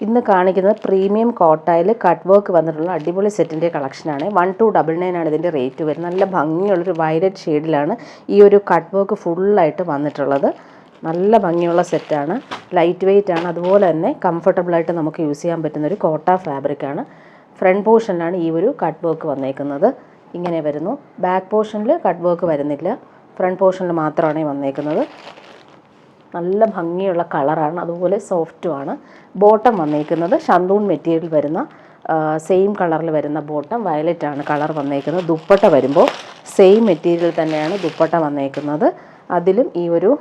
ഇന്ന് കാണിക്കുന്നത് പ്രീമിയം കോട്ടയിൽ കട്ട് വർക്ക് വന്നിട്ടുള്ള അടിപൊളി സെറ്റിൻ്റെ കളക്ഷനാണ്. 1299 ആണ് ഇതിൻ്റെ റേറ്റ് വരുന്നത്. നല്ല ഭംഗിയുള്ളൊരു വയലറ്റ് ഷെയ്ഡിലാണ് ഈ ഒരു കട്ട് വർക്ക് ഫുള്ളായിട്ട് വന്നിട്ടുള്ളത്. നല്ല ഭംഗിയുള്ള സെറ്റാണ്, ലൈറ്റ് വെയ്റ്റ് ആണ്, അതുപോലെ തന്നെ കംഫർട്ടബിളായിട്ട് നമുക്ക് യൂസ് ചെയ്യാൻ പറ്റുന്നൊരു കോട്ട ഫാബ്രിക്കാണ്. ഫ്രണ്ട് പോർഷനിലാണ് ഈ ഒരു കട്ട് വർക്ക് വന്നേക്കുന്നത്. ഇങ്ങനെ വരുന്നു. ബാക്ക് പോർഷനിൽ കട്ട് വർക്ക് വരുന്നില്ല, ഫ്രണ്ട് പോർഷനിൽ മാത്രമാണ് വന്നേക്കുന്നത്. നല്ല ഭംഗിയുള്ള കളറാണ്, അതുപോലെ സോഫ്റ്റുമാണ്. ബോട്ടം വന്നേക്കുന്നത് ഷന്തൂൺ മെറ്റീരിയൽ വരുന്ന സെയിം കളറിൽ വരുന്ന ബോട്ടം, വയലറ്റ് ആണ് കളർ വന്നേക്കുന്നത്. ദുപ്പട്ട വരുമ്പോൾ സെയിം മെറ്റീരിയൽ തന്നെയാണ് ദുപ്പട്ട വന്നേക്കുന്നത്. അതിലും ഈ ഒരു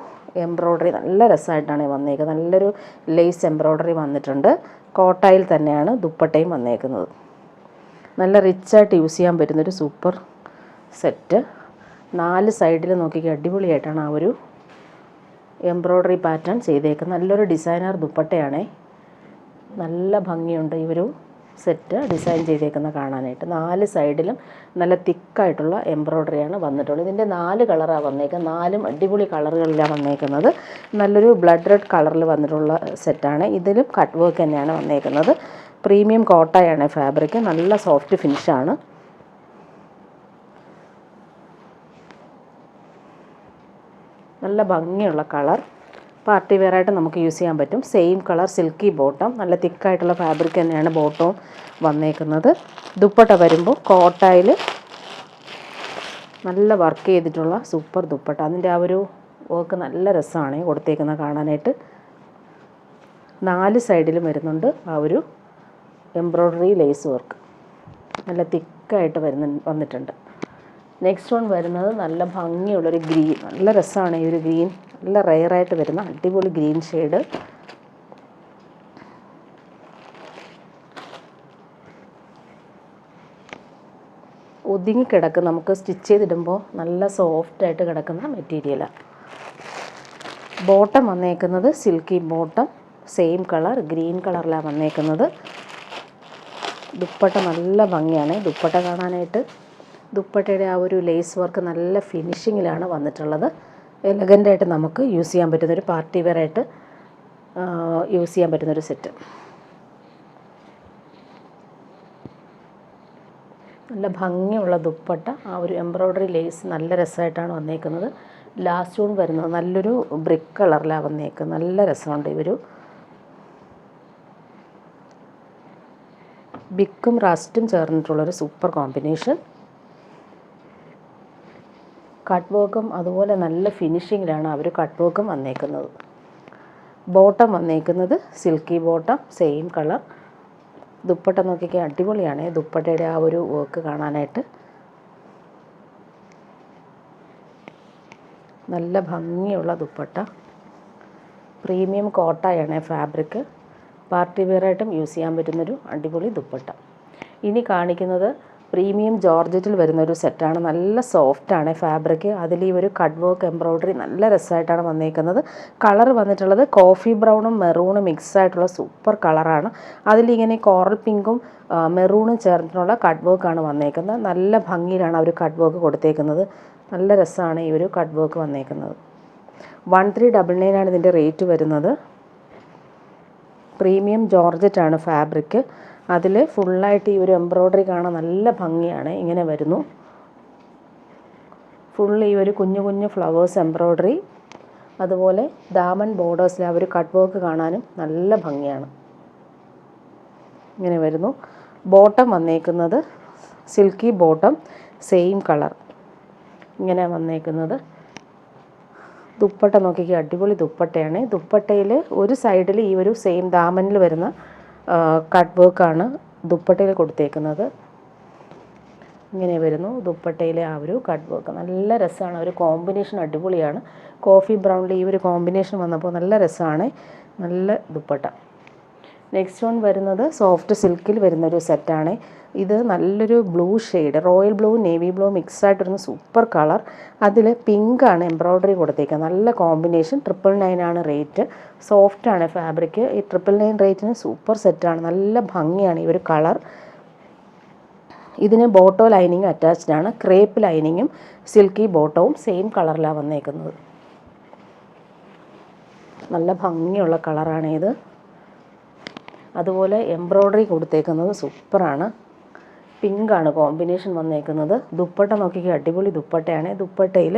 എംബ്രോയ്ഡറി നല്ല രസമായിട്ടാണ് വന്നേക്കുന്നത്. നല്ലൊരു ലേസ് എംബ്രോയ്ഡറി വന്നിട്ടുണ്ട്. കോട്ടയിൽ തന്നെയാണ് ദുപ്പട്ടയും വന്നേക്കുന്നത്. നല്ല റിച്ചായിട്ട് യൂസ് ചെയ്യാൻ പറ്റുന്നൊരു സൂപ്പർ സെറ്റ്. 4 സൈഡിൽ നോക്കിക്കുക, അടിപൊളിയായിട്ടാണ് ആ ഒരു എംബ്രോയ്ഡറി പാറ്റേൺ ചെയ്തേക്കുന്നത്. നല്ലൊരു ഡിസൈനർ ദുപ്പട്ടയാണേ. നല്ല ഭംഗിയുണ്ട് ഈ ഒരു സെറ്റ് ഡിസൈൻ ചെയ്തേക്കുന്ന കാണാനായിട്ട്. 4 സൈഡിലും നല്ല തിക്കായിട്ടുള്ള എംബ്രോയ്ഡറിയാണ് വന്നിട്ടുള്ളത്. ഇതിൻ്റെ 4 കളറാണ് വന്നേക്കുന്നത്. 4 അടിപൊളി കളറുകളിലാണ് വന്നേക്കുന്നത്. നല്ലൊരു ബ്ലഡ് റെഡ് കളറിൽ വന്നിട്ടുള്ള സെറ്റാണ്. ഇതിലും കട്ട് വർക്ക് തന്നെയാണ് വന്നേക്കുന്നത്. പ്രീമിയം കോട്ടയാണ് ഫാബ്രിക്. നല്ല സോഫ്റ്റ് ഫിനിഷാണ്. നല്ല ഭംഗിയുള്ള കളർ, പാർട്ടി വെയറായിട്ട് നമുക്ക് യൂസ് ചെയ്യാൻ പറ്റും. സെയിം കളർ സിൽക്കി ബോട്ടം, നല്ല തിക്കായിട്ടുള്ള ഫാബ്രിക് തന്നെയാണ് ബോട്ടവും വന്നേക്കുന്നത്. ദുപ്പട്ട വരുമ്പോൾ കോട്ടയിൽ നല്ല വർക്ക് ചെയ്തിട്ടുള്ള സൂപ്പർ ദുപ്പട്ട. അതിൻ്റെ ആ ഒരു വർക്ക് നല്ല രസമാണ് കൊടുത്തേക്കുന്നത് കാണാനായിട്ട്. 4 സൈഡിലും വരുന്നുണ്ട് ആ ഒരു എംബ്രോയ്ഡറി ലേസ് വർക്ക്. നല്ല തിക്കായിട്ട് വന്നിട്ടുണ്ട്. നെക്സ്റ്റ് വൺ വരുന്നത് നല്ല ഭംഗിയുള്ളൊരു ഗ്രീൻ. നല്ല രസമാണ് ഈ ഒരു ഗ്രീൻ, നല്ല റെയറായിട്ട് വരുന്ന അടിപൊളി ഗ്രീൻ ഷെയ്ഡ്. ഒതുങ്ങി കിടക്കും, നമുക്ക് സ്റ്റിച്ച് ചെയ്തിടുമ്പോൾ നല്ല സോഫ്റ്റായിട്ട് കിടക്കുന്ന മെറ്റീരിയലാണ്. ബോട്ടം വന്നേക്കുന്നത് silky bottom, same colour green കളറിലാണ് വന്നേക്കുന്നത്. ദുപ്പട്ട നല്ല ഭംഗിയാണ് ദുപ്പട്ട കാണാനായിട്ട്. ദുപ്പട്ടയുടെ ആ ഒരു ലേസ് വർക്ക് നല്ല ഫിനിഷിങ്ങിലാണ് വന്നിട്ടുള്ളത്. എലഗൻ്റായിട്ട് നമുക്ക് യൂസ് ചെയ്യാൻ പറ്റുന്നൊരു പാർട്ടി വെയറായിട്ട് യൂസ് ചെയ്യാൻ പറ്റുന്നൊരു സെറ്റ്. നല്ല ഭംഗിയുള്ള ദുപ്പട്ട, ആ ഒരു എംബ്രോയ്ഡറി ലേസ് നല്ല രസമായിട്ടാണ് വന്നേക്കുന്നത്. ലാസ്റ്റ് വൺ വരുന്നത് നല്ലൊരു ബ്രിക്ക് കളറിലാണ് വന്നേക്കുന്നത്. നല്ല രസമുണ്ട് ഈ ഒരു ബിക്കും റസ്റ്റും ചേർന്നിട്ടുള്ളൊരു സൂപ്പർ കോമ്പിനേഷൻ. കട്ട് വർക്കും അതുപോലെ നല്ല ഫിനിഷിങ്ങിലാണ് അവർ കട്ട് വർക്കും വന്നേക്കുന്നത്. ബോട്ടം വന്നേക്കുന്നത് silky bottom, same colour. Dupatta നോക്കിക്കാൻ അടിപൊളിയാണ് ദുപ്പട്ടയുടെ ആ ഒരു വർക്ക് കാണാനായിട്ട്. നല്ല ഭംഗിയുള്ള ദുപ്പട്ട. പ്രീമിയം കോട്ടയാണ് ഫാബ്രിക്. പാർട്ടി വെയറായിട്ടും യൂസ് ചെയ്യാൻ പറ്റുന്നൊരു അടിപൊളി ദുപ്പട്ട. ഇനി കാണിക്കുന്നത് പ്രീമിയം ജോർജറ്റിൽ വരുന്നൊരു സെറ്റാണ്. നല്ല സോഫ്റ്റാണ് ഫാബ്രിക്. അതിൽ ഈ ഒരു കട്ട് വർക്ക് എംബ്രോയ്ഡറി നല്ല രസമായിട്ടാണ് വന്നേക്കുന്നത്. കളർ വന്നിട്ടുള്ളത് കോഫി ബ്രൗണും മെറൂണും മിക്സ് ആയിട്ടുള്ള സൂപ്പർ കളറാണ്. അതിലിങ്ങനെ കോറൽ പിങ്കും മെറൂണും ചേർന്നിട്ടുള്ള കട്ട് വർക്കാണ് വന്നേക്കുന്നത്. നല്ല ഭംഗിയിലാണ് അവർ കട്ട് വർക്ക് കൊടുത്തേക്കുന്നത്. നല്ല രസമാണ് ഈ ഒരു കട്ട് വർക്ക് വന്നേക്കുന്നത്. 1399 ആണ് ഇതിൻ്റെ റേറ്റ് വരുന്നത്. പ്രീമിയം ജോർജറ്റാണ് ഫാബ്രിക്. അതിൽ ഫുള്ളായിട്ട് ഈ ഒരു എംബ്രോയ്ഡറി കാണാൻ നല്ല ഭംഗിയാണ്. ഇങ്ങനെ വരുന്നു ഫുൾ ഈ ഒരു കുഞ്ഞു കുഞ്ഞു ഫ്ലവേഴ്സ് എംബ്രോയ്ഡറി, അതുപോലെ ദാമൻ ബോർഡേഴ്സിൽ ആ ഒരു കട്ട് വർക്ക് കാണാനും നല്ല ഭംഗിയാണ്. ഇങ്ങനെ വരുന്നു. ബോട്ടം വന്നേക്കുന്നത് സിൽക്കി ബോട്ടം, സെയിം കളർ ഇങ്ങനെ വന്നേക്കുന്നത്. ദുപ്പട്ട നോക്കിക്കുക, അടിപൊളി ദുപ്പട്ടയാണ്. ദുപ്പട്ടയിൽ ഒരു സൈഡിൽ ഈ ഒരു സെയിം ദാമനിൽ വരുന്ന കട്ട് വർക്കാണ് ദുപ്പട്ടയിൽ കൊടുത്തേക്കുന്നത്. ഇങ്ങനെ വരുന്നു ദുപ്പട്ടയിലെ ആ ഒരു കട്ട് വർക്ക്. നല്ല രസമാണ്, ഒരു കോമ്പിനേഷൻ അടിപൊളിയാണ്. കോഫി ബ്രൗണിൽ ഈ ഒരു കോമ്പിനേഷൻ വന്നപ്പോൾ നല്ല രസമാണ്. നല്ല ദുപ്പട്ട. നെക്സ്റ്റ് വൺ വരുന്നത് സോഫ്റ്റ് സിൽക്കിൽ വരുന്നൊരു സെറ്റാണ്. ഇത് നല്ലൊരു blue shade, royal blue navy blue mix ആയിട്ടിരുന്ന സൂപ്പർ കളർ. അതിൽ പിങ്കാണ് എംബ്രോയ്ഡറി കൊടുത്തേക്കുന്നത്. നല്ല കോമ്പിനേഷൻ. 999 ആണ് റേറ്റ്. സോഫ്റ്റാണ് ഫാബ്രിക്. ഈ 999 റേറ്റിന് സൂപ്പർ സെറ്റാണ്. നല്ല ഭംഗിയാണ് ഈ ഒരു കളർ. ഇതിന് ബോട്ടോ ലൈനിങ് അറ്റാച്ച്ഡ് ആണ്. ക്രേപ്പ് ലൈനിങ്ങും സിൽക്കി ബോട്ടവും സെയിം കളറിലാണ് വന്നേക്കുന്നത്. നല്ല ഭംഗിയുള്ള കളറാണ് ഇത്. അതുപോലെ എംബ്രോയ്ഡറി കൊടുത്തേക്കുന്നത് സൂപ്പറാണ്. പിങ്കാണ് കോമ്പിനേഷൻ വന്നേക്കുന്നത്. ദുപ്പട്ട നോക്കിക്കുക, അടിപൊളി ദുപ്പട്ടയാണ്. ദുപ്പട്ടയിൽ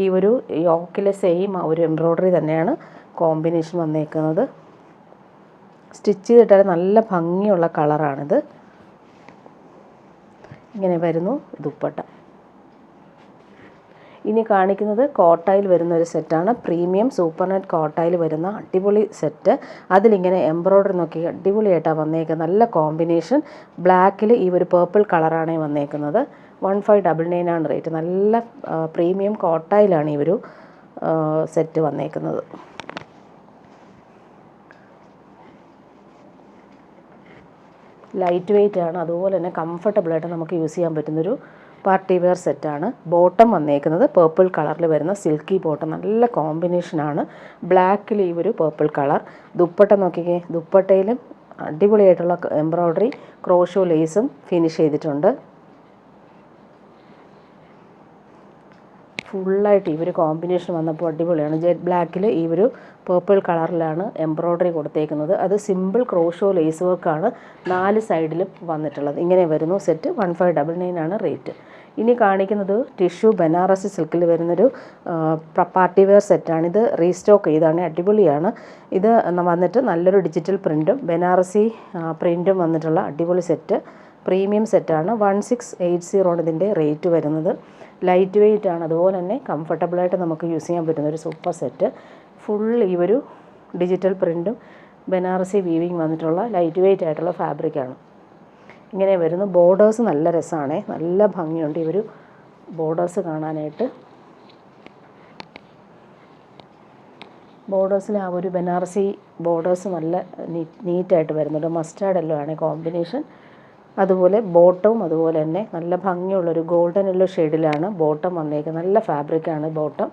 ഈ ഒരു യോക്കിലെ സെയിം ആ ഒരു എംബ്രോയ്ഡറി തന്നെയാണ് കോമ്പിനേഷൻ വന്നേക്കുന്നത്. സ്റ്റിച്ച് ചെയ്തിട്ടാൽ നല്ല ഭംഗിയുള്ള കളറാണിത്. ഇങ്ങനെ വരുന്നു ദുപ്പട്ട. ഇനി കാണിക്കുന്നത് കോട്ടായിൽ വരുന്ന ഒരു സെറ്റാണ്. പ്രീമിയം സൂപ്പർ നെറ്റ് കോട്ടായിൽ വരുന്ന അടിപൊളി സെറ്റ്. അതിലിങ്ങനെ എംബ്രോയ്ഡറി നോക്കി അടിപൊളിയായിട്ടാണ് വന്നേക്കുന്നത്. നല്ല കോമ്പിനേഷൻ. ബ്ലാക്കിൽ ഈ ഒരു പേർപ്പിൾ കളറാണ് വന്നേക്കുന്നത്. 1599 ആണ് റേറ്റ്. നല്ല പ്രീമിയം കോട്ടായിലാണ് ഈ ഒരു സെറ്റ് വന്നേക്കുന്നത്. ലൈറ്റ് വെയ്റ്റ് ആണ്, അതുപോലെ തന്നെ കംഫർട്ടബിളായിട്ട് നമുക്ക് യൂസ് ചെയ്യാൻ പറ്റുന്നൊരു പാർട്ടി വെയർ സെറ്റാണ്. ബോട്ടം വന്നേക്കുന്നത് പേർപ്പിൾ കളറിൽ വരുന്ന സിൽക്കി ബോട്ടം. നല്ല കോമ്പിനേഷനാണ്. ബ്ലാക്കിൽ ഈ ഒരു പേർപ്പിൾ കളർ. ദുപ്പട്ട നോക്കിക്കേ, ദുപ്പട്ടയിലും അടിപൊളിയായിട്ടുള്ള എംബ്രോയ്ഡറി ക്രോഷോ ലേസും ഫിനിഷ് ചെയ്തിട്ടുണ്ട്. ഫുള്ളായിട്ട് ഈ ഒരു കോമ്പിനേഷൻ വന്നപ്പോൾ അടിപൊളിയാണ്. ജെറ്റ് ബ്ലാക്കിൽ ഈ ഒരു പേർപ്പിൾ കളറിലാണ് എംബ്രോയ്ഡറി കൊടുത്തേക്കുന്നത്. അത് സിമ്പിൾ ക്രോഷോ ലേസ് വർക്കാണ് 4 സൈഡിലും വന്നിട്ടുള്ളത്. ഇങ്ങനെ വരുന്നു സെറ്റ്. 1599 ആണ് റേറ്റ്. ഇനി കാണിക്കുന്നത് ടിഷ്യൂ ബനാറസി സിൽക്കിൽ വരുന്നൊരു പാർട്ടി വെയർ സെറ്റാണ്. ഇത് റീസ്റ്റോക്ക് ചെയ്താണ്. അടിപൊളിയാണ്. ഇത് വന്നിട്ട് നല്ലൊരു ഡിജിറ്റൽ പ്രിൻറ്റും ബനാറസി പ്രിൻറ്റും വന്നിട്ടുള്ള അടിപൊളി സെറ്റ്. പ്രീമിയം സെറ്റാണ്. 1680 ഇതിൻ്റെ റേറ്റ് വരുന്നത്. ലൈറ്റ് വെയ്റ്റ് ആണ്, അതുപോലെ തന്നെ കംഫർട്ടബിളായിട്ട് നമുക്ക് യൂസ് ചെയ്യാൻ പറ്റുന്നൊരു സൂപ്പർ സെറ്റ്. ഫുൾ ഈ ഒരു ഡിജിറ്റൽ പ്രിൻറ്റും ബനാറസി വീവിങ് വന്നിട്ടുള്ള ലൈറ്റ് വെയ്റ്റ് ആയിട്ടുള്ള ഫാബ്രിക്കാണ്. ഇങ്ങനെ വരുന്നു. ബോർഡേഴ്സ് നല്ല രസമാണ്, നല്ല ഭംഗിയുണ്ട് ഈ ഒരു ബോർഡേഴ്സ് കാണാനായിട്ട്. ബോർഡേഴ്സിൽ ആ ഒരു ബനാറസി ബോർഡേഴ്സ് നല്ല നീറ്റായിട്ട് വരുന്നുണ്ട്. മസ്റ്റാർഡ് യെല്ലോ ആണ് കോമ്പിനേഷൻ. അതുപോലെ ബോട്ടവും അതുപോലെ തന്നെ നല്ല ഭംഗിയുള്ളൊരു ഗോൾഡൻ യെല്ലോ ഷെയ്ഡിലാണ് ബോട്ടം വന്നേക്കുന്നത്. നല്ല ഫാബ്രിക്കാണ് ബോട്ടം.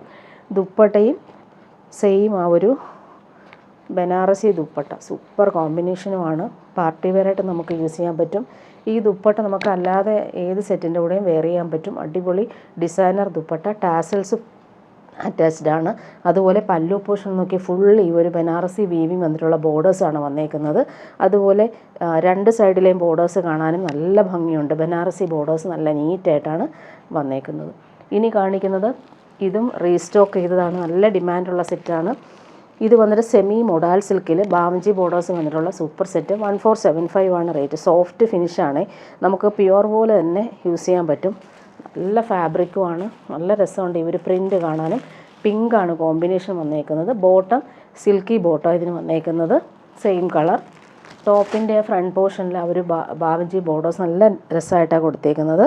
ദുപ്പട്ടയും സെയിം ആ ഒരു ബനാറസി ദുപ്പട്ട. സൂപ്പർ കോമ്പിനേഷനുമാണ്. പാർട്ടി വെയറായിട്ട് നമുക്ക് യൂസ് ചെയ്യാൻ പറ്റും. ഈ ദുപ്പട്ട നമുക്ക് അല്ലാതെ ഏത് സെറ്റിൻ്റെ കൂടെയും വെയർ ചെയ്യാൻ പറ്റും. അടിപൊളി ഡിസൈനർ ദുപ്പട്ട. ടാസൽസ് അറ്റാച്ച്ഡ് ആണ്. അതുപോലെ പല്ലു പോർഷൻ നോക്കി ഫുൾ ഈ ഒരു ബനാറസി വീവിങ് വന്നിട്ടുള്ള ബോർഡേഴ്സാണ് വന്നേക്കുന്നത്. അതുപോലെ 2 സൈഡിലെയും ബോർഡേഴ്സ് കാണാനും നല്ല ഭംഗിയുണ്ട്. ബനാറസി ബോർഡേഴ്സ് നല്ല നീറ്റായിട്ടാണ് വന്നേക്കുന്നത്. ഇനി കാണിക്കുന്നത് ഇതും റീസ്റ്റോക്ക് ചെയ്തതാണ്. നല്ല ഡിമാൻഡുള്ള സെറ്റാണ്. ഇത് വന്നിട്ട് സെമി മൊഡാൽ സിൽക്കിൽ ബാവഞ്ചി ബോർഡേഴ്സ് വന്നിട്ടുള്ള സൂപ്പർ സെറ്റ്. 1475 ആണ് റേറ്റ്. സോഫ്റ്റ് ഫിനിഷാണ്. നമുക്ക് പ്യുവർ പോലെ തന്നെ യൂസ് ചെയ്യാൻ പറ്റും. നല്ല ഫാബ്രിക്കുമാണ്. നല്ല രസമുണ്ട് ഈ ഒരു പ്രിൻ്റ് കാണാനും. പിങ്കാണ് കോമ്പിനേഷൻ വന്നേക്കുന്നത്. ബോട്ടം സിൽക്കി ബോട്ടം ഇതിന് വന്നേക്കുന്നത്. Same colour. ടോപ്പിൻ്റെ ഫ്രണ്ട് പോർഷനിൽ ആ ഒരു ബാവഞ്ചി ബോർഡേഴ്സ് നല്ല രസമായിട്ടാണ് കൊടുത്തേക്കുന്നത്.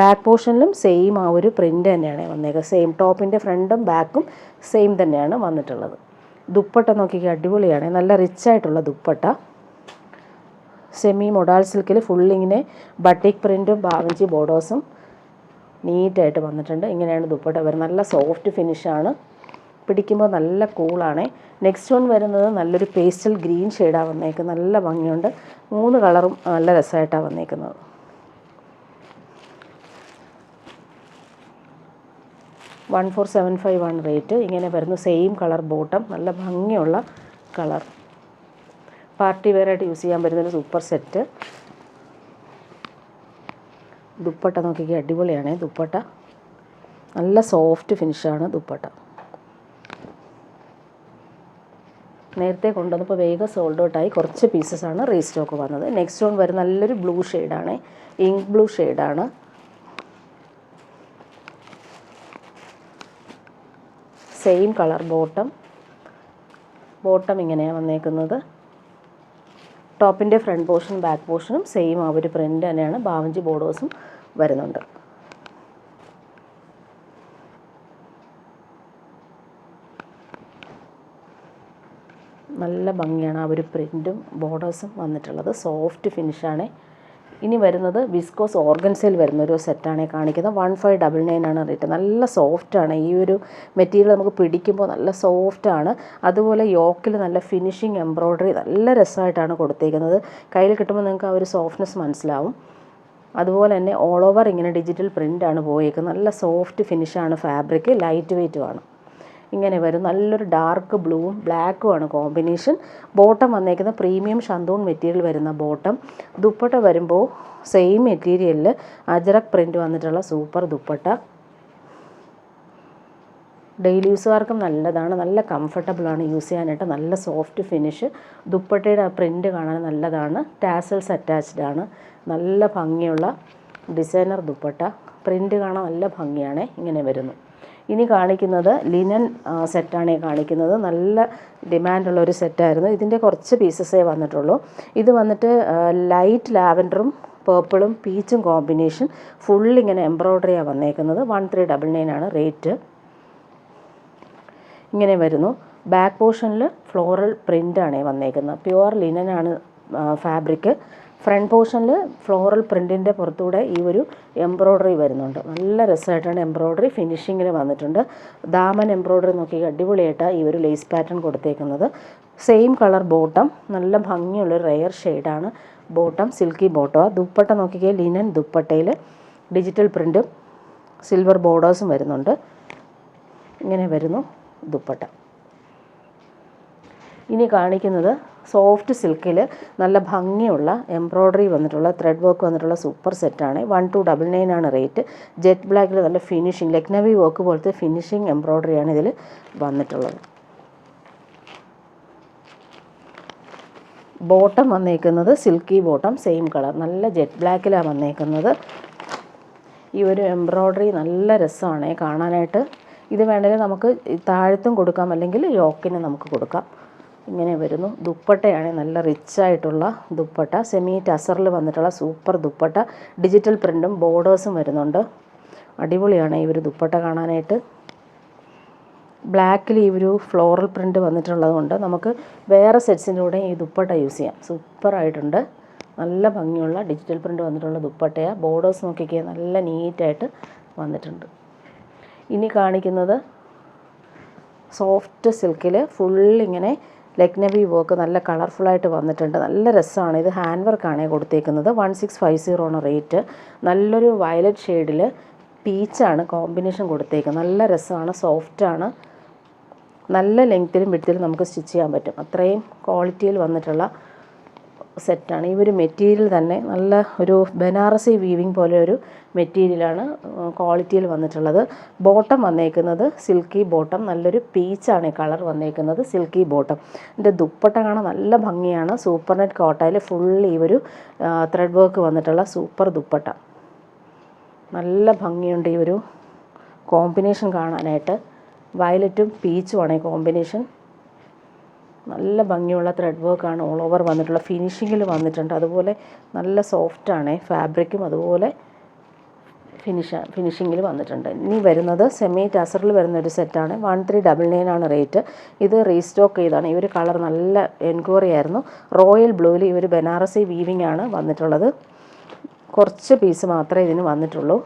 ബാക്ക് പോർഷനിലും സെയിം ആ ഒരു പ്രിൻ്റ് തന്നെയാണ് വന്നേക്കുന്നത്. സെയിം ടോപ്പിൻ്റെ ഫ്രണ്ടും ബാക്കും സെയിം തന്നെയാണ് വന്നിട്ടുള്ളത്. ദുപ്പട്ട നോക്കിക്കുക, അടിപൊളിയാണ്. നല്ല റിച്ചായിട്ടുള്ള ദുപ്പട്ട. സെമി മൊഡാൽ സിൽക്കിൽ ഫുള്ളിങ്ങനെ ബട്ടിക് പ്രിൻറ്റും ബാവഞ്ചി ബോർഡേഴ്സും നീറ്റായിട്ട് വന്നിട്ടുണ്ട്. ഇങ്ങനെയാണ് ദുപ്പട്ട വരുന്നത്. നല്ല സോഫ്റ്റ് ഫിനിഷാണ്. പിടിക്കുമ്പോൾ നല്ല കൂളാണ്. നെക്സ്റ്റ് വൺ വരുന്നത് നല്ലൊരു പേസ്റ്റൽ ഗ്രീൻ ഷെയ്ഡാണ് വന്നേക്കുന്നത്. നല്ല ഭംഗിയുണ്ട്. 3 കളറും നല്ല രസമായിട്ടാണ് വന്നേക്കുന്നത്. $1475 ആണ് റേറ്റ്. ഇങ്ങനെ വരുന്നു. Same colour bottom. നല്ല ഭംഗിയുള്ള കളർ. പാർട്ടി വെയറായിട്ട് യൂസ് ചെയ്യാൻ പറ്റുന്നൊരു സൂപ്പർ സെറ്റ്. ദുപ്പട്ട നോക്കിക്കുക, അടിപൊളിയാണ് ദുപ്പട്ട. നല്ല സോഫ്റ്റ് ഫിനിഷാണ് ദുപ്പട്ട. നേരത്തെ കൊണ്ടുവന്നപ്പോൾ വേഗം സോൾഡ് ഔട്ടായി. കുറച്ച് പീസസാണ് റീസ്റ്റോക്ക് വന്നത്. നെക്സ്റ്റ് വൺ വരുന്ന നല്ലൊരു ബ്ലൂ ഷെയ്ഡാണ്. ഇങ്ക് ബ്ലൂ ഷെയ്ഡാണ്. Same colour bottom. ബോട്ടം ഇങ്ങനെയാണ് വന്നേക്കുന്നത്. ടോപ്പിൻ്റെ ഫ്രണ്ട് പോർഷനും ബാക്ക് പോർഷനും സെയിം ആ ഒരു പ്രിൻ്റ് തന്നെയാണ്. ബാവഞ്ചി ബോർഡേഴ്സും വരുന്നുണ്ട്. നല്ല ഭംഗിയാണ് ആ ഒരു പ്രിൻറ്റും ബോർഡേഴ്സും വന്നിട്ടുള്ളത്. സോഫ്റ്റ് ഫിനിഷാണ്. ഇനി വരുന്നത് വിസ്കോസ് ഓർഗൻസയിൽ വരുന്നൊരു സെറ്റാണ് കാണിക്കുന്നത്. 1599 ആണ് റേറ്റ്. നല്ല സോഫ്റ്റാണ് ഈ ഒരു മെറ്റീരിയൽ. നമുക്ക് പിടിക്കുമ്പോൾ നല്ല സോഫ്റ്റാണ്. അതുപോലെ യോക്കിൽ നല്ല ഫിനിഷിങ് എംബ്രോയ്ഡറി നല്ല രസമായിട്ടാണ് കൊടുത്തേക്കുന്നത്. കയ്യിൽ കിട്ടുമ്പോൾ നിങ്ങൾക്ക് ആ ഒരു സോഫ്റ്റ്നെസ് മനസ്സിലാവും. അതുപോലെ തന്നെ ഓൾ ഓവർ ഇങ്ങനെ ഡിജിറ്റൽ പ്രിൻ്റാണ് പോയേക്കുന്നത്. നല്ല സോഫ്റ്റ് ഫിനിഷാണ് ഫാബ്രിക്. ലൈറ്റ് വെയ്റ്റുമാണ്. ഇങ്ങനെ വരും. നല്ലൊരു ഡാർക്ക് ബ്ലൂവും ബ്ലാക്കുമാണ് കോമ്പിനേഷൻ. ബോട്ടം വന്നേക്കുന്ന പ്രീമിയം ഷന്തൂൺ മെറ്റീരിയൽ വരുന്ന ബോട്ടം. ദുപ്പട്ട വരുമ്പോൾ സെയിം മെറ്റീരിയലിൽ അജറക് പ്രിൻ്റ് വന്നിട്ടുള്ള സൂപ്പർ ദുപ്പട്ട. ഡെയിലി യൂസുകാർക്കും നല്ലതാണ്, നല്ല കംഫർട്ടബിളാണ് യൂസ് ചെയ്യാനായിട്ട്. നല്ല സോഫ്റ്റ് ഫിനിഷ്. ദുപ്പട്ടയുടെ ആ പ്രിൻ്റ് കാണാൻ നല്ലതാണ്. ടാസൽസ് അറ്റാച്ച്ഡ് ആണ്. നല്ല ഭംഗിയുള്ള ഡിസൈനർ ദുപ്പട്ട. പ്രിൻ്റ് കാണാൻ നല്ല ഭംഗിയാണ്. ഇങ്ങനെ വരുന്നു. ഇനി കാണിക്കുന്നത് ലിനൻ സെറ്റാണ് കാണിക്കുന്നത്. നല്ല ഡിമാൻഡുള്ള ഒരു സെറ്റായിരുന്നു. ഇതിൻ്റെ കുറച്ച് പീസസേ വന്നിട്ടുള്ളൂ. ഇത് വന്നിട്ട് ലൈറ്റ് ലാവൻഡറും പേർപ്പിളും പീച്ചും കോമ്പിനേഷൻ. ഫുള്ളിങ്ങനെ എംബ്രോയ്ഡറിയാണ് വന്നേക്കുന്നത്. 1399 ആണ് റേറ്റ്. ഇങ്ങനെ വരുന്നു. ബാക്ക് പോർഷനിൽ ഫ്ലോറൽ പ്രിൻ്റാണ് വന്നേക്കുന്നത്. പ്യുവർ ലിനനാണ് ഫാബ്രിക്. ഫ്രണ്ട് പോർഷനിൽ ഫ്ലോറൽ പ്രിൻറ്റിൻ്റെ പുറത്തൂടെ ഈ ഒരു എംബ്രോയ്ഡറി വരുന്നുണ്ട്. നല്ല രസമായിട്ടാണ് എംബ്രോയ്ഡറി ഫിനിഷിങ്ങിൽ വന്നിട്ടുണ്ട്. ദാമൻ എംബ്രോയ്ഡറി നോക്കി അടിപൊളിയായിട്ടാണ് ഈ ഒരു ലേസ് പാറ്റേൺ കൊടുത്തേക്കുന്നത്. Same colour bottom. നല്ല ഭംഗിയുള്ളൊരു റെയർ ഷെയ്ഡാണ് ബോട്ടം. സിൽക്കി ബോട്ടമാണ്. ദുപ്പട്ട നോക്കിക്കേ ലിനൻ ദുപ്പട്ടയിൽ ഡിജിറ്റൽ പ്രിൻറ്റും സിൽവർ ബോർഡേഴ്സും വരുന്നുണ്ട്. ഇങ്ങനെ വരുന്നു ദുപ്പട്ട. ഇനി കാണിക്കുന്നത് സോഫ്റ്റ് സിൽക്കിൽ നല്ല ഭംഗിയുള്ള എംബ്രോയ്ഡറി വന്നിട്ടുള്ള ത്രെഡ് വർക്ക് വന്നിട്ടുള്ള സൂപ്പർ സെറ്റാണ്. 1299 ആണ് റേറ്റ്. ജെറ്റ് ബ്ലാക്കിൽ നല്ല ഫിനിഷിങ് ലക്നവി വർക്ക് പോലത്തെ ഫിനിഷിങ് എംബ്രോയ്ഡറിയാണ് ഇതിൽ വന്നിട്ടുള്ളത്. ബോട്ടം വന്നേക്കുന്നത് സിൽക്കി ബോട്ടം, സെയിം കളർ. നല്ല ജെറ്റ് ബ്ലാക്കിലാണ് വന്നേക്കുന്നത്. ഈ ഒരു എംബ്രോയ്ഡറി നല്ല രസമാണ് കാണാനായിട്ട്. ഇത് വേണമെങ്കിൽ നമുക്ക് താഴത്തും കൊടുക്കാം, അല്ലെങ്കിൽ യോക്കിന് നമുക്ക് കൊടുക്കാം. ഇങ്ങനെ വരുന്നു. ദുപ്പട്ടയാണ് നല്ല റിച്ചായിട്ടുള്ള ദുപ്പട്ട. സെമി ടസറിൽ വന്നിട്ടുള്ള സൂപ്പർ ദുപ്പട്ട. ഡിജിറ്റൽ പ്രിൻറ്റും ബോർഡേഴ്സും വരുന്നുണ്ട്. അടിപൊളിയാണ് ഈ ഒരു ദുപ്പട്ട കാണാനായിട്ട്. ബ്ലാക്കിൽ ഈ ഒരു ഫ്ലോറൽ പ്രിൻ്റ് വന്നിട്ടുള്ളത് കൊണ്ട് നമുക്ക് വേറെ സെറ്റ്സിൻ്റെ കൂടെ ഈ ദുപ്പട്ട യൂസ് ചെയ്യാം. സൂപ്പറായിട്ടുണ്ട്. നല്ല ഭംഗിയുള്ള ഡിജിറ്റൽ പ്രിൻ്റ് വന്നിട്ടുള്ള ദുപ്പട്ടയാണ്. ബോർഡേഴ്സ് നോക്കിക്കുക നല്ല നീറ്റായിട്ട് വന്നിട്ടുണ്ട്. ഇനി കാണിക്കുന്നത് സോഫ്റ്റ് സിൽക്കിൽ ഫുള്ളിങ്ങനെ ലക്നവി വർക്ക് നല്ല കളർഫുള്ളായിട്ട് വന്നിട്ടുണ്ട്. നല്ല രസമാണ്. ഇത് ഹാൻഡ് വർക്കാണ് കൊടുത്തേക്കുന്നത്. 1650 ആണ് റേറ്റ്. നല്ലൊരു വയലറ്റ് ഷെയ്ഡിൽ പീച്ചാണ് കോമ്പിനേഷൻ കൊടുത്തേക്കുന്നത്. നല്ല രസമാണ്, സോഫ്റ്റാണ്. നല്ല ലെങ്ത്തിലും വിഡ്ത്തിലും നമുക്ക് സ്റ്റിച്ച് ചെയ്യാൻ പറ്റും. അത്രയും ക്വാളിറ്റിയിൽ വന്നിട്ടുള്ള സെറ്റാണ്. ഈ ഒരു മെറ്റീരിയൽ തന്നെ നല്ല ഒരു ബനാറസി വീവിങ് പോലെ ഒരു മെറ്റീരിയലാണ് ക്വാളിറ്റിയിൽ വന്നിട്ടുള്ളത്. ബോട്ടം വന്നേക്കുന്നത് സിൽക്കി ബോട്ടം. നല്ലൊരു പീച്ചാണ് കളർ വന്നേക്കുന്നത്. Silky bottom. ഇതിൻ്റെ ദുപ്പട്ട കാണാൻ നല്ല ഭംഗിയാണ്. സൂപ്പർ നെറ്റ് കോട്ടയിൽ ഫുൾ ഈ ഒരു ത്രെഡ് വർക്ക് വന്നിട്ടുള്ള സൂപ്പർ ദുപ്പട്ട. നല്ല ഭംഗിയുണ്ട് ഈ ഒരു കോമ്പിനേഷൻ കാണാനായിട്ട്. വയലറ്റും പീച്ചുമാണ് ഈ കോമ്പിനേഷൻ. നല്ല ഭംഗിയുള്ള ത്രെഡ് വർക്കാണ് ഓൾ ഓവർ വന്നിട്ടുള്ള. ഫിനിഷിങ്ങിൽ വന്നിട്ടുണ്ട്. അതുപോലെ നല്ല സോഫ്റ്റാണ് ഫാബ്രിക്കും, അതുപോലെ ഫിനിഷിങ്ങിൽ വന്നിട്ടുണ്ട്. ഇനി വരുന്നത് സെമി ടസറിൽ വരുന്നൊരു സെറ്റാണ്. 1399 ആണ് റേറ്റ്. ഇത് റീസ്റ്റോക്ക് ചെയ്താണ്. ഈ ഒരു കളർ നല്ല എൻക്വയറി ആയിരുന്നു. റോയൽ ബ്ലൂവിൽ ഈ ഒരു ബനാറസി വീവിംഗ് ആണ് വന്നിട്ടുള്ളത്. കുറച്ച് പീസ് മാത്രമേ ഇതിന് വന്നിട്ടുള്ളൂ.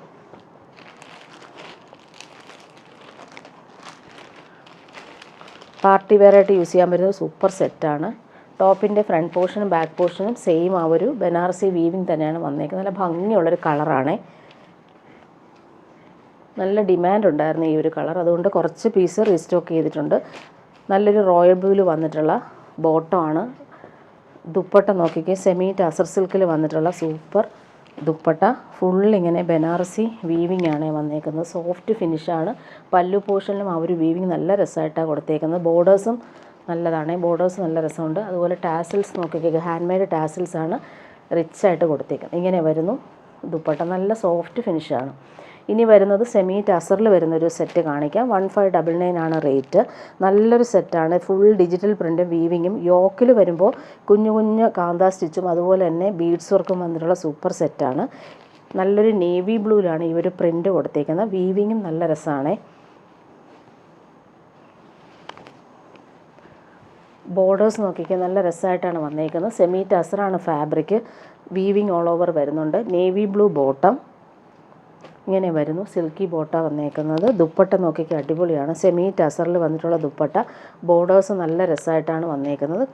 പാർട്ടി വെയറായിട്ട് യൂസ് ചെയ്യാൻ പറ്റുന്ന സൂപ്പർ സെറ്റാണ്. ടോപ്പിൻ്റെ ഫ്രണ്ട് പോർഷനും ബാക്ക് പോർഷനും സെയിം ആ ഒരു ബനാറസി വീവിങ് തന്നെയാണ് വന്നേക്കുന്നത്. നല്ല ഭംഗിയുള്ളൊരു കളറാണ്. നല്ല ഡിമാൻഡ് ഉണ്ടായിരുന്നു ഈ ഒരു കളർ, അതുകൊണ്ട് കുറച്ച് പീസ് റീസ്റ്റോക്ക് ചെയ്തിട്ടുണ്ട്. നല്ലൊരു റോയൽ ബ്ലൂവിൽ വന്നിട്ടുള്ള ബോട്ടമാണ്. ദുപ്പട്ട നോക്കിക്കേ സെമി ടസർ സിൽക്കിൽ വന്നിട്ടുള്ള സൂപ്പർ ദുപ്പട്ട. ഫുള്ളിങ്ങനെ ബനാറസി വീവിങ് ആണ് വന്നേക്കുന്നത്. സോഫ്റ്റ് ഫിനിഷാണ്. പല്ലു പോർഷനിലും ആ ഒരു വീവിങ് നല്ല രസമായിട്ടാണ് കൊടുത്തേക്കുന്നത്. ബോർഡേഴ്സും നല്ലതാണ്. ബോർഡേഴ്സ് നല്ല രസമുണ്ട്. അതുപോലെ ടാസിൽസ് നോക്കിക്കേ ഹാൻഡ് മെയ്ഡ് ടാസിൽസാണ് റിച്ചായിട്ട് കൊടുത്തേക്കുന്നത്. ഇങ്ങനെ വരുന്നു ദുപ്പട്ട. നല്ല സോഫ്റ്റ് ഫിനിഷാണ്. ഇനി വരുന്നത് സെമി ടസറിൽ വരുന്നൊരു സെറ്റ് കാണിക്കാം. 1599 ആണ് റേറ്റ്. നല്ലൊരു സെറ്റാണ്. Full digital പ്രിൻറ്റും വീവിങ്ങും. യോക്കിൽ വരുമ്പോൾ കുഞ്ഞു കുഞ്ഞു കാന്താ സ്റ്റിച്ചും അതുപോലെ തന്നെ ബീഡ്സ് വർക്കും വന്നിട്ടുള്ള സൂപ്പർ സെറ്റാണ്. നല്ലൊരു നേവി ബ്ലൂവിലാണ് ഈ ഒരു പ്രിൻ്റ് കൊടുത്തേക്കുന്നത്. വീവിങ്ങും നല്ല രസമാണ്. ബോർഡേഴ്സ് നോക്കിക്കാൻ നല്ല രസമായിട്ടാണ് വന്നേക്കുന്നത്. സെമി ടസറാണ് ഫാബ്രിക്. വീവിങ് ഓൾ ഓവർ വരുന്നുണ്ട്. Navy blue bottom. ഇങ്ങനെ വരുന്നു. സിൽക്കി ബോട്ട വന്നേക്കുന്നത്. ദുപ്പട്ട നോക്കിക്കാൻ അടിപൊളിയാണ്. സെമി ടസറിൽ വന്നിട്ടുള്ള ദുപ്പട്ട. ബോർഡേഴ്സ് നല്ല രസമായിട്ടാണ് വന്നേക്കുന്നത്.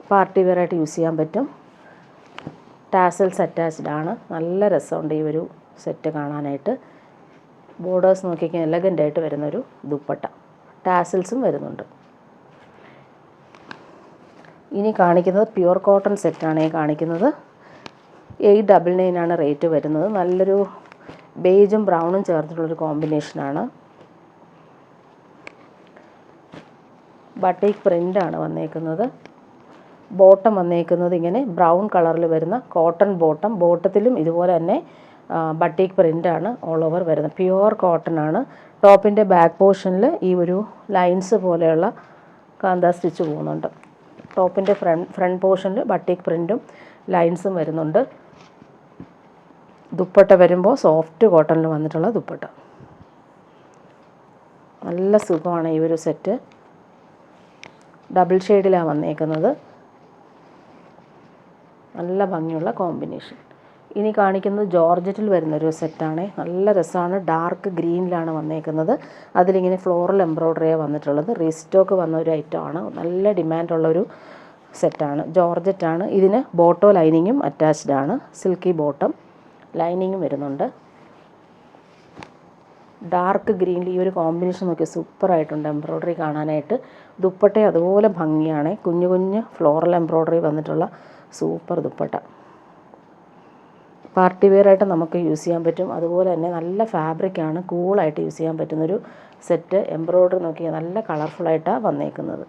പാർട്ടി വെയറായിട്ട് യൂസ് ചെയ്യാൻ പറ്റും. ടാസൽസ് അറ്റാച്ച്ഡ് ആണ്. നല്ല രസമുണ്ട് ഈ ഒരു സെറ്റ് കാണാനായിട്ട്. ബോർഡേഴ്സ് നോക്കിക്കാൻ എലഗൻ്റായിട്ട് വരുന്നൊരു ദുപ്പട്ട, ടാസിൽസും വരുന്നുണ്ട്. ഇനി കാണിക്കുന്നത് പ്യുവർ കോട്ടൺ സെറ്റാണ് കാണിക്കുന്നത്. 899 റേറ്റ് വരുന്നത്. നല്ലൊരു ബേജും ബ്രൗണും ചേർത്തിട്ടുള്ളൊരു കോമ്പിനേഷനാണ്. ബട്ടീക്ക് പ്രിൻ്റാണ് വന്നേക്കുന്നത്. ബോട്ടം വന്നേക്കുന്നത് ഇങ്ങനെ ബ്രൗൺ കളറിൽ വരുന്ന കോട്ടൺ ബോട്ടം. ബോട്ടത്തിലും ഇതുപോലെ തന്നെ ബട്ടീക്ക് പ്രിൻ്റാണ് ഓൾ ഓവർ വരുന്നത്. പ്യുവർ കോട്ടൺ ആണ്. ടോപ്പിൻ്റെ ബാക്ക് പോർഷനിൽ ഈ ഒരു ലൈൻസ് പോലെയുള്ള കാന്താ സ്റ്റിച്ച് പോകുന്നുണ്ട്. ടോപ്പിൻ്റെ ഫ്രണ്ട് പോർഷനിൽ ബട്ടീക്ക് പ്രിൻറ്റും ലൈൻസും വരുന്നുണ്ട്. ദുപ്പട്ട വരുമ്പോൾ സോഫ്റ്റ് കോട്ടണിൽ വന്നിട്ടുള്ള ദുപ്പട്ട. നല്ല സുഖമാണ് ഈ ഒരു സെറ്റ്. ഡബിൾ ഷെയ്ഡിലാണ് വന്നേക്കുന്നത്. നല്ല ഭംഗിയുള്ള കോമ്പിനേഷൻ. ഇനി കാണിക്കുന്നത് ജോർജറ്റിൽ വരുന്നൊരു സെറ്റാണ്. നല്ല രസമാണ്. ഡാർക്ക് ഗ്രീനിലാണ് വന്നേക്കുന്നത്. അതിലിങ്ങനെ ഫ്ലോറൽ എംബ്രോയ്ഡറിയാണ് വന്നിട്ടുള്ളത്. റീസ്റ്റോക്ക് വന്ന ഒരു ഐറ്റമാണ്. നല്ല ഡിമാൻഡുള്ളൊരു സെറ്റാണ്. ജോർജറ്റാണ്. ഇതിന് ബോട്ടോ ലൈനിങ്ങും അറ്റാച്ച്ഡ് ആണ്. സിൽക്കി ബോട്ടം ലൈനിങ്ങും വരുന്നുണ്ട്. ഡാർക്ക് ഗ്രീനിൽ ഈ ഒരു കോമ്പിനേഷൻ നോക്കി സൂപ്പറായിട്ടുണ്ട് എംബ്രോയ്ഡറി കാണാനായിട്ട്. ദുപ്പട്ട അതുപോലെ ഭംഗിയാണ്. കുഞ്ഞു കുഞ്ഞു ഫ്ലോറൽ എംബ്രോയ്ഡറി വന്നിട്ടുള്ള സൂപ്പർ ദുപ്പട്ട. പാർട്ടി വെയറായിട്ട് നമുക്ക് യൂസ് ചെയ്യാൻ പറ്റും. അതുപോലെ തന്നെ നല്ല ഫാബ്രിക്കാണ്. കൂളായിട്ട് യൂസ് ചെയ്യാൻ പറ്റുന്നൊരു സെറ്റ്. എംബ്രോയ്ഡറി നോക്കിയാൽ നല്ല കളർഫുള്ളായിട്ടാണ് വന്നേക്കുന്നത്.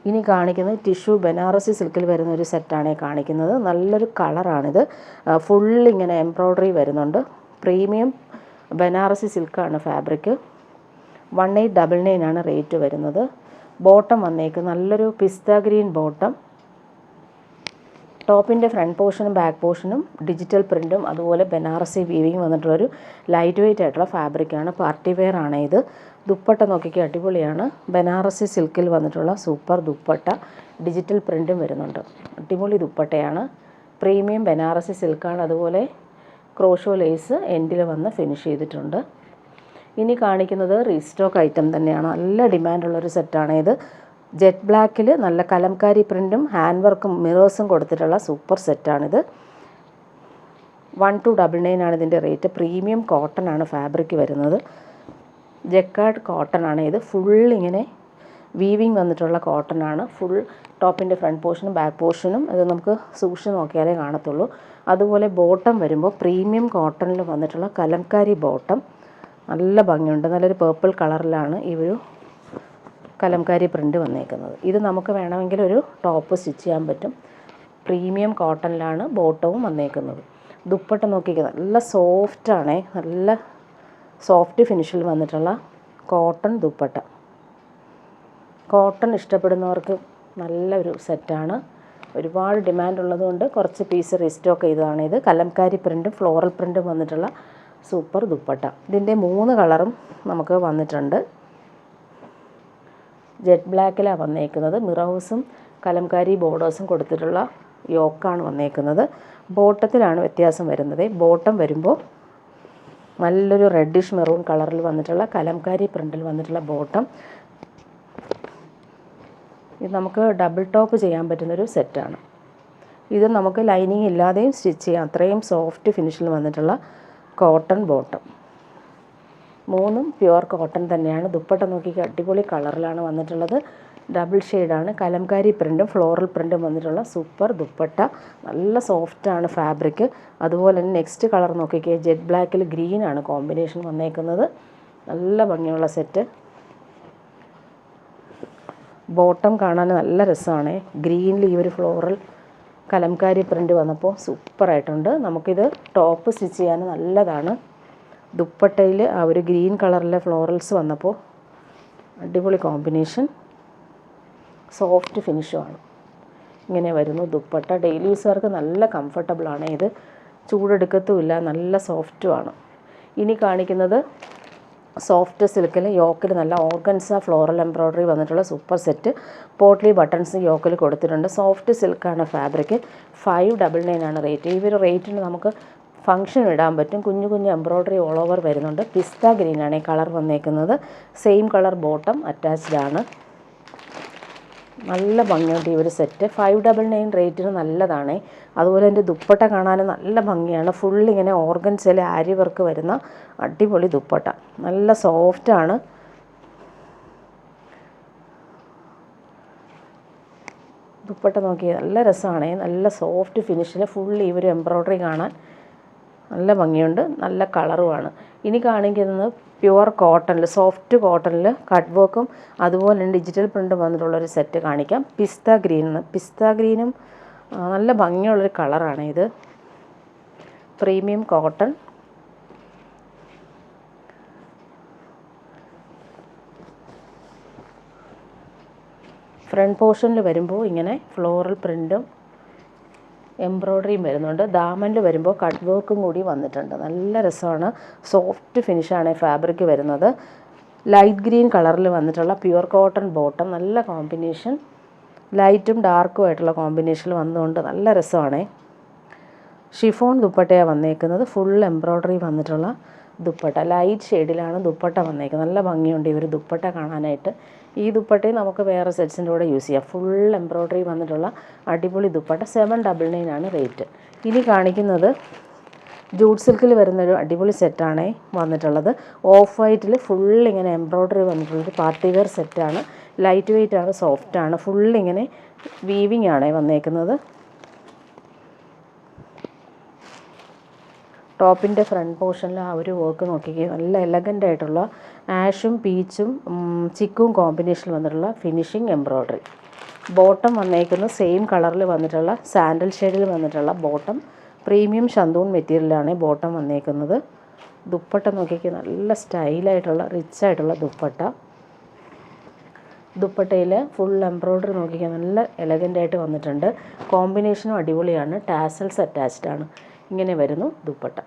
ഇനി കാണിക്കുന്നത് ടിഷ്യൂ ബനാറസി സിൽക്കിൽ വരുന്ന ഒരു സെറ്റാണ് കാണിക്കുന്നത്. നല്ലൊരു കളറാണിത്. ഫുള്ളിങ്ങനെ എംബ്രോയ്ഡറി വരുന്നുണ്ട്. പ്രീമിയം ബനാറസി സിൽക്കാണ് ഫാബ്രിക്. 1899 റേറ്റ് വരുന്നത്. ബോട്ടം വന്നേക്കുന്നത് നല്ലൊരു പിസ്ത ഗ്രീൻ ബോട്ടം. ടോപ്പിൻ്റെ ഫ്രണ്ട് പോർഷനും ബാക്ക് പോർഷനും ഡിജിറ്റൽ പ്രിൻറ്റും അതുപോലെ ബനാറസി വീവിങ് വന്നിട്ടുള്ളൊരു ലൈറ്റ് വെയ്റ്റ് ആയിട്ടുള്ള ഫാബ്രിക്കാണ്. പാർട്ടി വെയർ ആണ് ഇത്. ദുപ്പട്ട നോക്കിക്കുക അടിപൊളിയാണ്. ബനാറസി സിൽക്കിൽ വന്നിട്ടുള്ള സൂപ്പർ ദുപ്പട്ട. ഡിജിറ്റൽ പ്രിൻറ്റും വരുന്നുണ്ട്. അടിപൊളി ദുപ്പട്ടയാണ്. പ്രീമിയം ബനാറസി സിൽക്കാണ്. അതുപോലെ ക്രോഷോ ലേസ് എൻഡിൽ വന്ന് ഫിനിഷ് ചെയ്തിട്ടുണ്ട്. ഇനി കാണിക്കുന്നത് റീസ്റ്റോക്ക് ഐറ്റം തന്നെയാണ്. നല്ല ഡിമാൻഡുള്ളൊരു സെറ്റാണ് ഇത്. ജെറ്റ് ബ്ലാക്കിൽ നല്ല കലംകാരി പ്രിൻറ്റും ഹാൻഡ് വർക്കും മിറേഴ്സും കൊടുത്തിട്ടുള്ള സൂപ്പർ സെറ്റാണിത്. 1299 ആണ് ഇതിൻ്റെ റേറ്റ്. പ്രീമിയം കോട്ടൺ ആണ് ഫാബ്രിക് വരുന്നത്. ജക്കാർഡ് കോട്ടൺ ആണ് ഇത്. ഫുൾ ഇങ്ങനെ വീവിങ് വന്നിട്ടുള്ള കോട്ടൺ ആണ്. ഫുൾ ടോപ്പിൻ്റെ ഫ്രണ്ട് പോർഷനും ബാക്ക് പോർഷനും അത് നമുക്ക് സൂക്ഷിച്ച് നോക്കിയാലേ കാണത്തുള്ളൂ. അതുപോലെ ബോട്ടം വരുമ്പോൾ പ്രീമിയം കോട്ടണിൽ വന്നിട്ടുള്ള കലംകാരി ബോട്ടം. നല്ല ഭംഗിയുണ്ട്. നല്ലൊരു പേർപ്പിൾ കളറിലാണ് ഈ ഒരു കലംകാരി പ്രിൻ്റ് വന്നേക്കുന്നത്. ഇത് നമുക്ക് വേണമെങ്കിൽ ഒരു ടോപ്പ് സ്റ്റിച്ച് ചെയ്യാൻ പറ്റും. പ്രീമിയം കോട്ടണിലാണ് ബോട്ടവും വന്നേക്കുന്നത്. ദുപ്പട്ട നോക്കിക്കുക നല്ല സോഫ്റ്റാണ്. നല്ല സോഫ്റ്റ് ഫിനിഷിൽ വന്നിട്ടുള്ള കോട്ടൺ ദുപ്പട്ട. കോട്ടൺ ഇഷ്ടപ്പെടുന്നവർക്ക് നല്ലൊരു സെറ്റാണ്. ഒരുപാട് ഡിമാൻഡ് ഉള്ളതുകൊണ്ട് കുറച്ച് പീസ് റീസ്റ്റോക്ക് ചെയ്തതാണ് ഇത്. കലംകാരി പ്രിൻറ്റും ഫ്ലോറൽ പ്രിൻറ്റും വന്നിട്ടുള്ള സൂപ്പർ ദുപ്പട്ട. ഇതിൻ്റെ 3 കളറും നമുക്ക് വന്നിട്ടുണ്ട്. ജെറ്റ് ബ്ലാക്കിലാണ് വന്നേക്കുന്നത്. മിറേഴ്സും കലംകാരി ബോർഡേഴ്സും കൊടുത്തിട്ടുള്ള യോക്കാണ് വന്നേക്കുന്നത്. ബോട്ടത്തിലാണ് വ്യത്യാസം വരുന്നത്. ബോട്ടം വരുമ്പോൾ നല്ലൊരു റെഡിഷ് മെറൂൺ കളറിൽ വന്നിട്ടുള്ള കലംകാരി പ്രിൻറ്റിൽ വന്നിട്ടുള്ള ബോട്ടം. ഇത് നമുക്ക് ഡബിൾ ടോപ്പ് ചെയ്യാൻ പറ്റുന്നൊരു സെറ്റാണ്. ഇത് നമുക്ക് ലൈനിങ് ഇല്ലാതെയും സ്റ്റിച്ച് ചെയ്യാം. അത്രയും സോഫ്റ്റ് ഫിനിഷിൽ വന്നിട്ടുള്ള കോട്ടൺ ബോട്ടം. 3ഉം പ്യുവർ കോട്ടൺ തന്നെയാണ്. ദുപ്പട്ട നോക്കിക്കുക അടിപൊളി കളറിലാണ് വന്നിട്ടുള്ളത്. ഡബിൾ ഷെയ്ഡാണ്. കലംകാരി പ്രിൻറ്റും ഫ്ലോറൽ പ്രിൻറ്റും വന്നിട്ടുള്ള സൂപ്പർ ദുപ്പട്ട. നല്ല സോഫ്റ്റാണ് ഫാബ്രിക്. അതുപോലെ തന്നെ നെക്സ്റ്റ് കളർ നോക്കിക്കുക ജെറ്റ് ബ്ലാക്കിൽ ഗ്രീനാണ് കോമ്പിനേഷൻ വന്നേക്കുന്നത്. നല്ല ഭംഗിയുള്ള സെറ്റ്. ബോട്ടം കാണാൻ നല്ല രസമാണ്. ഗ്രീനിൽ ഈ ഒരു ഫ്ലോറൽ കലംകാരി പ്രിൻറ്റ് വന്നപ്പോൾ സൂപ്പറായിട്ടുണ്ട്. നമുക്കിത് ടോപ്പ് സ്റ്റിച്ച് ചെയ്യാൻ നല്ലതാണ്. ദുപ്പട്ടയിൽ ആ ഒരു ഗ്രീൻ കളറിലെ ഫ്ലോറൽസ് വന്നപ്പോൾ അടിപൊളി കോമ്പിനേഷൻ. സോഫ്റ്റ് ഫിനിഷുമാണ്. ഇങ്ങനെ വരുന്നു ദുപ്പട്ട. ഡെയിലി യൂസുകാർക്ക് നല്ല കംഫർട്ടബിളാണ് ഇത്. ചൂടെടുക്കത്തുമില്ല. നല്ല സോഫ്റ്റുമാണ്. ഇനി കാണിക്കുന്നത് സോഫ്റ്റ് സിൽക്കിൽ യോക്കിൽ നല്ല ഓർഗൻസ ഫ്ലോറൽ എംബ്രോയ്ഡറി വന്നിട്ടുള്ള സൂപ്പർ സെറ്റ്. പോട്ട്ലി ബട്ടൺസ് യോക്കിൽ കൊടുത്തിട്ടുണ്ട്. Soft സിൽക്കാണ് fabric. 599 ആണ് റേറ്റ്. ഈ ഒരു റേറ്റിന് നമുക്ക് ഫംഗ്ഷൻ ഇടാൻ പറ്റും. കുഞ്ഞു കുഞ്ഞു എംബ്രോയ്ഡറി ഓൾ ഓവർ വരുന്നുണ്ട്. പിസ്ത ഗ്രീനാണ് ഈ കളർ വന്നേക്കുന്നത്. സെയിം കളർ ബോട്ടം അറ്റാച്ച്ഡ് ആണ്. നല്ല ഭംഗിയുണ്ട് ഈ ഒരു സെറ്റ്. 599 റേറ്റിന് നല്ലതാണ്. അതുപോലെ എൻ്റെ ദുപ്പട്ട കാണാൻ നല്ല ഭംഗിയാണ്. ഫുൾ ഇങ്ങനെ ഓർഗൻസയിലെ ആരി വർക്ക് വരുന്ന അടിപൊളി ദുപ്പട്ട, നല്ല സോഫ്റ്റാണ്. ദുപ്പട്ട നോക്കി നല്ല രസമാണ്, നല്ല സോഫ്റ്റ് ഫിനിഷിൽ ഫുൾ ഈ ഒരു എംബ്രോയ്ഡറി കാണാൻ നല്ല ഭംഗിയുണ്ട്, നല്ല കളറുമാണ്. ഇനി കാണിക്കുന്നത് പ്യുവർ കോട്ടണിൽ, സോഫ്റ്റ് കോട്ടണിൽ കട്ട് വർക്കും അതുപോലെ തന്നെ ഡിജിറ്റൽ പ്രിൻ്റ് വന്നിട്ടുള്ളൊരു സെറ്റ് കാണിക്കാം. പിസ്ത ഗ്രീനും നല്ല ഭംഗിയുള്ളൊരു കളറാണ് ഇത്. പ്രീമിയം കോട്ടൺ, ഫ്രണ്ട് പോർഷനിൽ വരുമ്പോൾ ഇങ്ങനെ ഫ്ലോറൽ പ്രിൻറ്റും എംബ്രോയ്ഡറിയും വരുന്നുണ്ട്. ദാമനിൽ വരുമ്പോൾ കട്ട് വർക്കും കൂടി വന്നിട്ടുണ്ട്. നല്ല രസമാണ്, സോഫ്റ്റ് ഫിനിഷാണ് ഫാബ്രിക് വരുന്നത്. ലൈറ്റ് ഗ്രീൻ കളറിൽ വന്നിട്ടുള്ള പ്യുവർ കോട്ടൺ ബോട്ടം, നല്ല കോമ്പിനേഷൻ, ലൈറ്റും ഡാർക്കും ആയിട്ടുള്ള കോമ്പിനേഷനിൽ വന്നുകൊണ്ട് നല്ല രസമാണ്. ഷിഫോൺ ദുപ്പട്ടയാണ് വന്നേക്കുന്നത്, ഫുൾ എംബ്രോയ്ഡറി വന്നിട്ടുള്ള ദുപ്പട്ട, ലൈറ്റ് ഷെയ്ഡിലാണ് ദുപ്പട്ട വന്നേക്കുന്നത്. നല്ല ഭംഗിയുണ്ട് ഈ ഒരു ദുപ്പട്ട കാണാനായിട്ട്. ഈ ദുപ്പട്ടയും നമുക്ക് വേറെ സെറ്റ്സിൻ്റെ കൂടെ യൂസ് ചെയ്യാം. ഫുൾ എംബ്രോയ്ഡറി വന്നിട്ടുള്ള അടിപൊളി ദുപ്പട്ട, 799 ആണ് റേറ്റ്. ഇനി കാണിക്കുന്നത് ജൂട്ട് സിൽക്കിൽ വരുന്നൊരു അടിപൊളി സെറ്റാണ് വന്നിട്ടുള്ളത്. ഓഫ് വൈറ്റിൽ ഫുൾ ഇങ്ങനെ എംബ്രോയ്ഡറി വന്നിട്ടുള്ളൊരു പാർട്ടി വെയർ സെറ്റാണ്. ലൈറ്റ് വെയ്റ്റ് ആണ്, സോഫ്റ്റാണ്, ഫുൾ ഇങ്ങനെ വീവിങ് ആണ് വന്നേക്കുന്നത്. ടോപ്പിൻ്റെ ഫ്രണ്ട് പോർഷനിൽ ആ ഒരു വർക്ക് നോക്കിക്കേ, നല്ല എലഗൻ്റ് ആയിട്ടുള്ള ആഷും പീച്ചും ചിക്കും കോമ്പിനേഷനിൽ വന്നിട്ടുള്ള ഫിനിഷിങ് എംബ്രോയ്ഡറി. ബോട്ടം വന്നേക്കുന്നത് സെയിം കളറിൽ വന്നിട്ടുള്ള സാൻഡൽ ഷെയ്ഡിൽ വന്നിട്ടുള്ള ബോട്ടം, പ്രീമിയം ഷന്തൂൺ മെറ്റീരിയലാണ് ബോട്ടം വന്നേക്കുന്നത്. ദുപ്പട്ട നോക്കിക്കേ, നല്ല സ്റ്റൈലായിട്ടുള്ള റിച്ച് ആയിട്ടുള്ള ദുപ്പട്ട. ദുപ്പട്ടയിൽ ഫുൾ എംബ്രോയ്ഡറി നോക്കിക്കാൻ നല്ല എലഗൻ്റായിട്ട് വന്നിട്ടുണ്ട്. കോമ്പിനേഷനും അടിപൊളിയാണ്, ടാസൽസ് അറ്റാച്ച്ഡ് ആണ്. ഇങ്ങനെ വരുന്നു ദുപ്പട്ട.